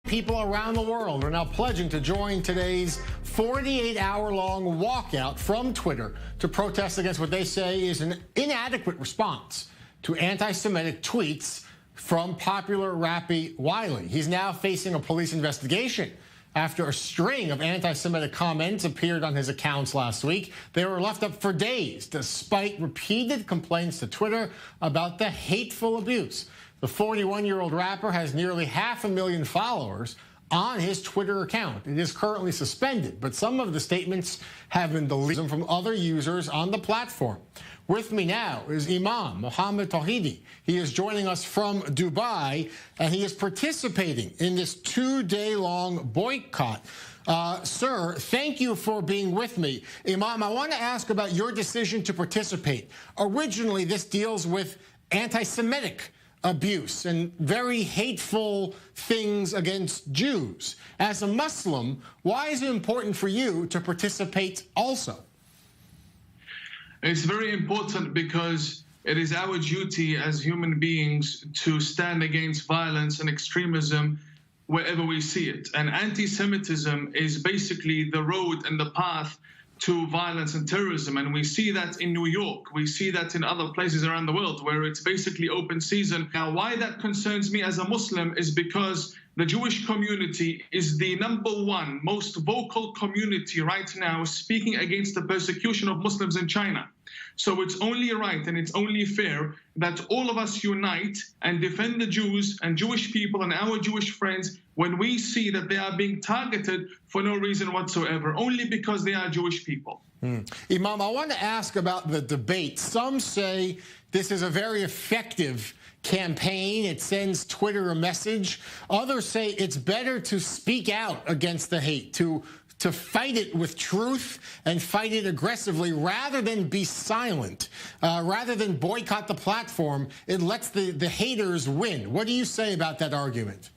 People around the world are now pledging to join today's 48-hour-long walkout from Twitter to protest against what they say is an inadequate response to anti-Semitic tweets from popular rappy Wiley. He's now facing a police investigation after a string of anti-Semitic comments appeared on his accounts last week. They were left up for days despite repeated complaints to Twitter about the hateful abuse. The 41-year-old rapper has nearly 500,000 followers on his Twitter account. It is currently suspended, but some of the statements have been deleted from other users on the platform. With me now is Imam Mohammed Tawhidi. He is joining us from Dubai, and he is participating in this 2-day-long boycott. Sir, thank you for being with me. Imam, I want to ask about your decision to participate. Originally, this deals with anti-Semitic abuse and very hateful things against Jews. As a Muslim, why is it important for you to participate also? It's very important because it is our duty as human beings to stand against violence and extremism wherever we see it. And anti-Semitism is basically the road and the path to violence and terrorism. And we see that in New York. We see that in other places around the world where it's basically open season. Now, why that concerns me as a Muslim is because the Jewish community is the #1 most vocal community right now speaking against the persecution of Muslims in China. So it's only right and it's only fair that all of us unite and defend the Jews and Jewish people and our Jewish friends when we see that they are being targeted for no reason whatsoever, only because they are Jewish people. Imam, I want to ask about the debate. Some say this is a very effective campaign. It sends Twitter a message. Others say it's better to speak out against the hate, to fight it with truth and fight it aggressively rather than be silent, rather than boycott the platform. It lets the haters win. What do you say about that argument?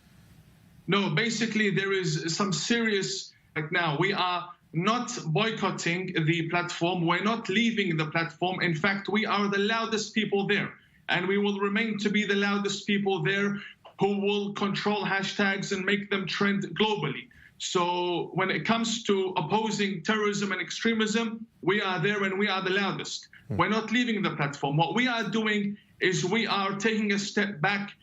No, basically there is some serious, right now, we are not boycotting the platform. We're not leaving the platform. In fact, we are the loudest people there. And we will remain to be the loudest people there who will control hashtags and make them trend globally. So when it comes to opposing terrorism and extremism, we are there and we are the loudest. We're not leaving the platform. What we are doing is we are taking a step back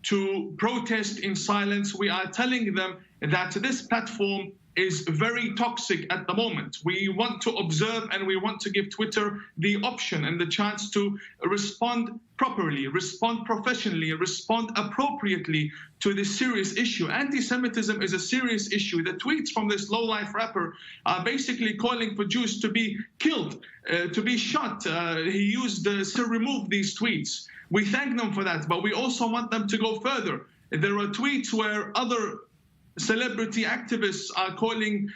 to protest in silence. We are telling them that this platform is very toxic at the moment. We want to observe and we want to give Twitter the option and the chance to respond properly, respond professionally, respond appropriately to this serious issue. Anti-Semitism is a serious issue. The tweets from this low-life rapper are basically calling for Jews to be killed, to be shot. He used to remove these tweets. We thank them for that, but we also want them to go further. There are tweets where other celebrity activists are calling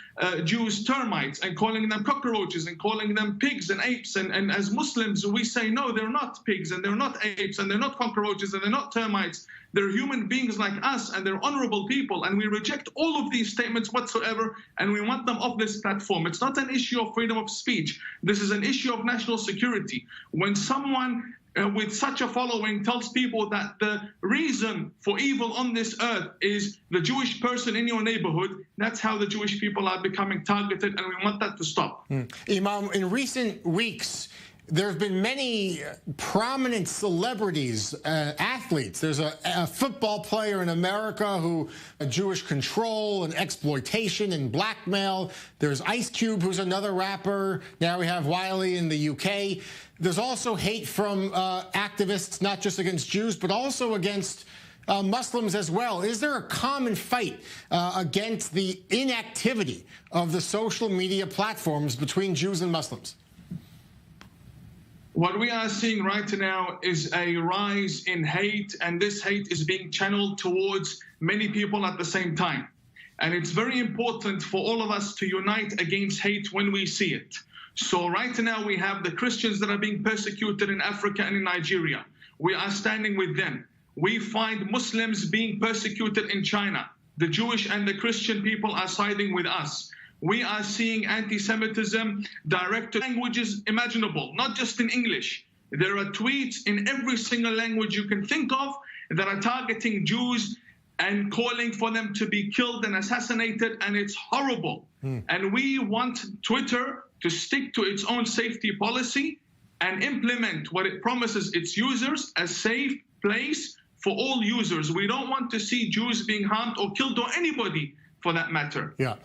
Jews termites and calling them cockroaches and calling them pigs and apes. And as Muslims, we say, no, they're not pigs and they're not apes and they're not cockroaches and they're not termites. They're human beings like us and they're honorable people. And we reject all of these statements whatsoever and we want them off this platform. It's not an issue of freedom of speech. This is an issue of national security. When someone with such a following tells people that the reason for evil on this earth is the Jewish person in your neighborhood, that's how the Jewish people are becoming targeted, and we want that to stop. Imam, in recent weeks, there have been many prominent celebrities, athletes. There's a football player in America who Jewish control and exploitation and blackmail. There's Ice Cube, who's another rapper. Now we have Wiley in the UK. There's also hate from activists, not just against Jews, but also against Muslims as well. Is there a common fight against the inactivity of the social media platforms between Jews and Muslims? What we are seeing right now is a rise in hate, and this hate is being channeled towards many people at the same time. And it's very important for all of us to unite against hate when we see it. So right now we have the Christians that are being persecuted in Africa and in Nigeria. We are standing with them. We find Muslims being persecuted in China. The Jewish and the Christian people are siding with us. We are seeing anti-Semitism direct to languages imaginable, not just in English. There are tweets in every single language you can think of that are targeting Jews and calling for them to be killed and assassinated, and it's horrible. And we want Twitter to stick to its own safety policy and implement what it promises its users, a safe place for all users. We don't want to see Jews being harmed or killed, or anybody for that matter. Yeah.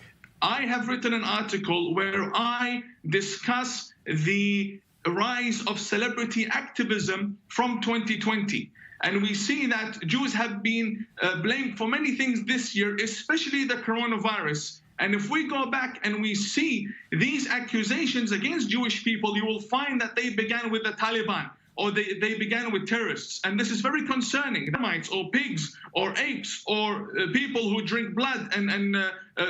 I have written an article where I discuss the rise of celebrity activism from 2020. And we see that Jews have been blamed for many things this year, especially the coronavirus. And if we go back and we see these accusations against Jewish people, you will find that they began with the Taliban, or they began with terrorists. And this is very concerning. Termites or pigs or apes or people who drink blood and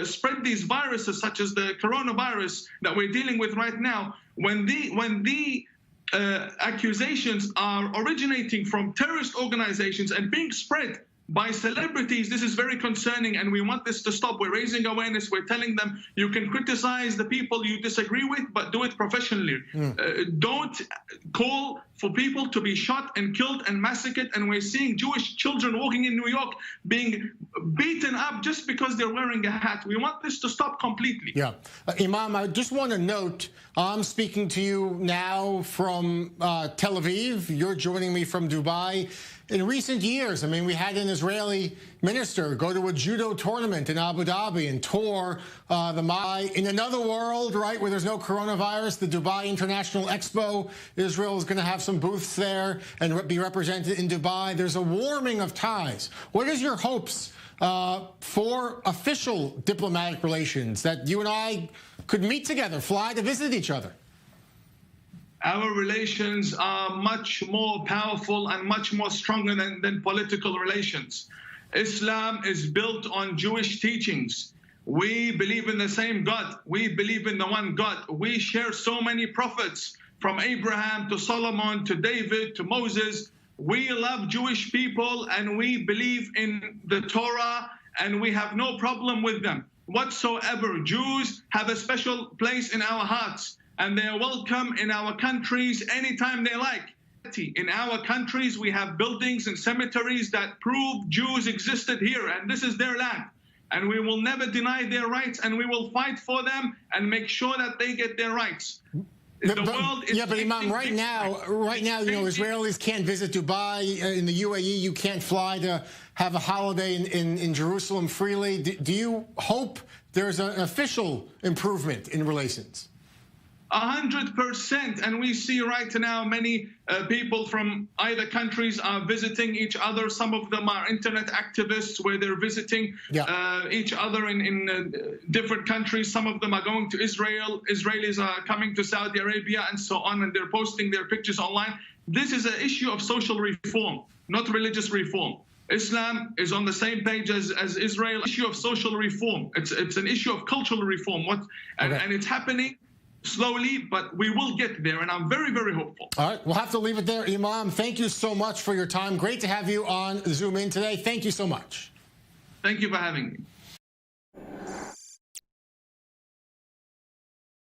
spread these viruses, such as the coronavirus that we're dealing with right now. When the accusations are originating from terrorist organizations and being spread by celebrities, this is very concerning, and we want this to stop. We're raising awareness. We're telling them you can criticize the people you disagree with, but do it professionally. Don't call for people to be shot and killed and massacred. And we're seeing Jewish children walking in New York being beaten up just because they're wearing a hat. We want this to stop completely. Yeah. Imam, I just want to note, I'm speaking to you now from Tel Aviv. You're joining me from Dubai. In recent years, I mean, we had an Israeli minister go to a judo tournament in Abu Dhabi and tour the Mai. In another world, right, where there's no coronavirus, the Dubai International Expo, Israel is going to have some booths there and be represented in Dubai. There's a warming of ties. What is your hopes for official diplomatic relations, that you and I could meet together, fly to visit each other? Our relations are much more powerful and much more stronger than political relations. Islam is built on Jewish teachings. We believe in the same God. We believe in the one God. We share so many prophets, from Abraham to Solomon to David to Moses. We love Jewish people and we believe in the Torah, and we have no problem with them whatsoever. Jews have a special place in our hearts, and they are welcome in our countries anytime they like. In our countries, we have buildings and cemeteries that prove Jews existed here, and this is their land. And we will never deny their rights, and we will fight for them and make sure that they get their rights. But Imam, right now, you know, Israelis can't visit Dubai. In the UAE, you can't fly to have a holiday in Jerusalem freely. Do you hope there's an official improvement in relations? 100%, and we see right now many people from either countries are visiting each other. Some of them are internet activists, where they're visiting each other in different countries. Some of them are going to Israel. Israelis are coming to Saudi Arabia and so on, and they're posting their pictures online. This is an issue of social reform, not religious reform. Islam is on the same page as Israel. Issue of social reform. It's an issue of cultural reform. And it's happening slowly, but we will get there, and I'm very, very hopeful. All right, we'll have to leave it there. Imam, thank you so much for your time. Great to have you on Zoom In today. Thank you so much. Thank you for having me.